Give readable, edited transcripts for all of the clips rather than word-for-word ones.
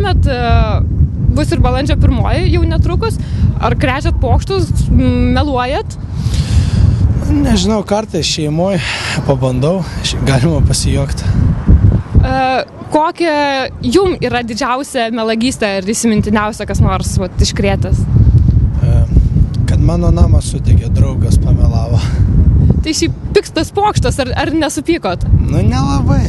šiemet bus ir balandžio 1 jau netrukus. Ar krečiat pokštus, meluojat? Nežinau, kartais šeimoje pabandau, galima pasijuokti. Kokia jum yra didžiausia melagystė ir įsimintiniausia kas nors iškrėtęs? Kad mano namą sudegė, draugas pamelavo. Tai šiaip piktas pokštas, ar nesupykot? Nu, nelabai.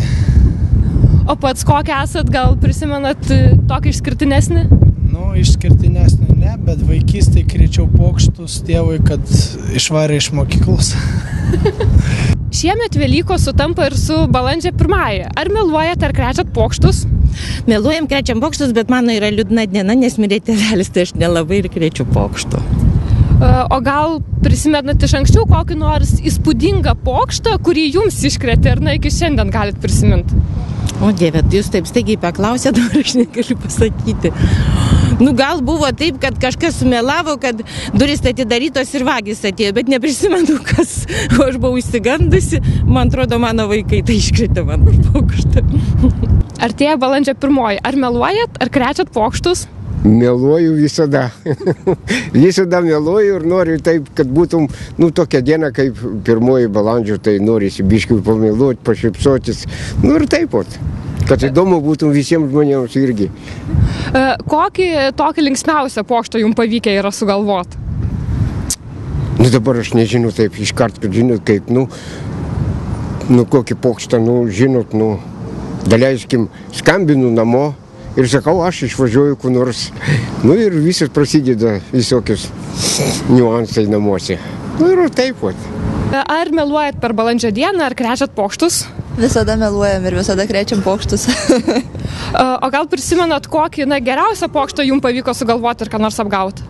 O pats kokį esat, gal prisimenat tokį išskirtinesnį? Nu, išskirtinesnį ne, bet vaikystėje krėčiau pokštus tėvui, kad išvarė iš mokyklos. Šiemet Velykos sutampa ir su balandžio 1. Ar meluojat, ar krečiat pokštus? Meluojam, krečiam pokštus, bet mano yra liūdna diena, nes mirė tėvelis, tai aš nelabai ir krečiu pokštų. O gal prisimenat iš anksčiau kokį nors įspūdingą pokštą, kurį jums iškrėtė ir iki šiandien galit prisiminti? O Dieve, jūs taip staigiai paklausėt, dabar aš negaliu pasakyti. Nu, gal buvo taip, kad kažkas sumelavo, kad durys atidarytos ir vagys atėjo, bet neprisimenu, kas. O aš buvau išsigandusi, man atrodo, mano vaikai tai iškrėtė mano pokštą. Artėja balandžio 1. Ar meluojat, ar krečiat pokštus? Meluoju visada. Visada meluoju ir noriu taip, kad būtum, tokia diena kaip 1 balandžio, tai norisi biškiui pameluoti, pašypsotis. Ir taip pat. Kad įdomu būtum visiems žmonėms irgi. Kokį tokį linksmiausią pokštą jums pavykę yra sugalvoti? Dabar aš nežinau taip iškart, kad žinot, kaip, kokį pokštą, žinot, daleiskim, skambinu namo. Ir sakau, aš išvažiuoju kur nors. Ir visas prasideda visokius niuansai namuose. Ir taip pat. Ar meluojat per balandžio dieną, ar krečiat pokštus? Visada meluojam ir visada krečiam pokštus. O gal prisimenat, kokį geriausią pokštą jums pavyko sugalvoti ir ką nors apgauti?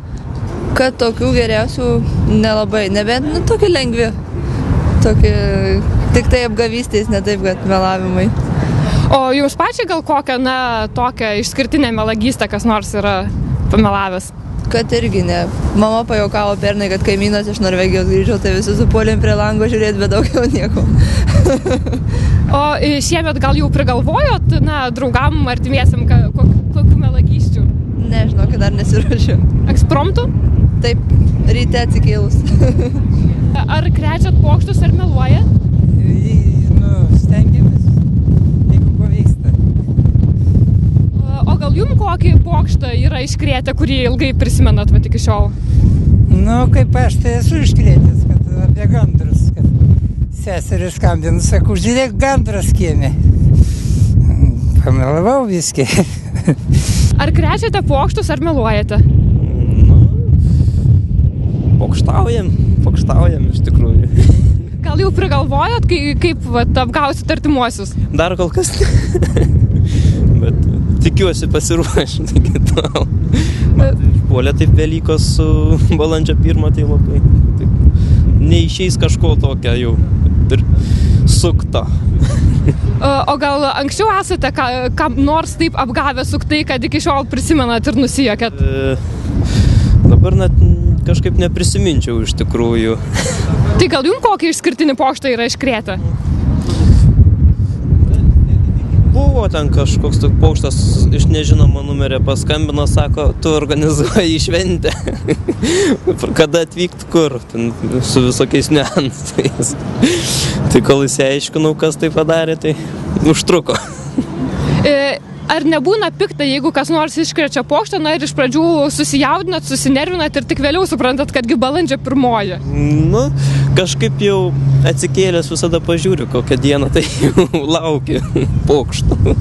Kad tokių geriausių nelabai, nebent tokie lengvi. Tik tai apgavystės, ne taip, kad melavimai. O jums pačiai gal kokią, tokią išskirtinę melagystę kas nors yra pamelavęs? Kad irgi ne. Mama pajuokavo pernai, kad kaimynas iš Norvegijos grįžo, tai visi supuolėm prie lango žiūrėti, bet daugiau nieko. O šiemet gal jau prigalvojot, draugam, artimiesiam, kokių melagysčių? Ne, žinok, dar nesiruošiu. Ekspromtų? Taip, ryte atsikėlus. Ar krečiat pokštus, ar meluojat? Stengiamės. O gal jums kokį pokštą yra iškrėtę, kurį ilgai prisimenat iki šiol? Kaip aš tai esu iškrėtęs, kad apie gandrus, kad seserį skambinu, sakau, žiūrėk, gandras kieme. Pamelavau viskį. Ar krečiate pokštus, ar meluojate? Pokštaujam iš tikrųjų. Gal jau prigalvojot, kaip apgausit artimuosius? Dar kol kas bet tikiuosi pasiruošti iki tol. Puolė taip Velykos su balandžio 1, tai labai neišeis kažko tokio jau ir sukto. O gal anksčiau esate kam nors taip apgavę suktai, kad iki šiol prisimenat ir nusijuokėt? Dabar net kažkaip neprisiminčiau iš tikrųjų. Tai gal jums kokį išskirtinį pokštą yra iškrėtę? Buvo ten kažkoks toks pokštas iš nežinomo numerio paskambino, sako, tu organizuoji šventę. Kada atvykt kur, ten, su visokiais niuansais. Tai kol įsiaiškinau, kas tai padarė, tai užtruko. Ar nebūna pikta, jeigu kas nors iškrečia pokštą, ir iš pradžių susijaudinat, susinervinat ir tik vėliau suprantat, kadgi balandžio 1? Kažkaip jau atsikėlęs visada pažiūriu kokią dieną, tai jau laukiu pokštų.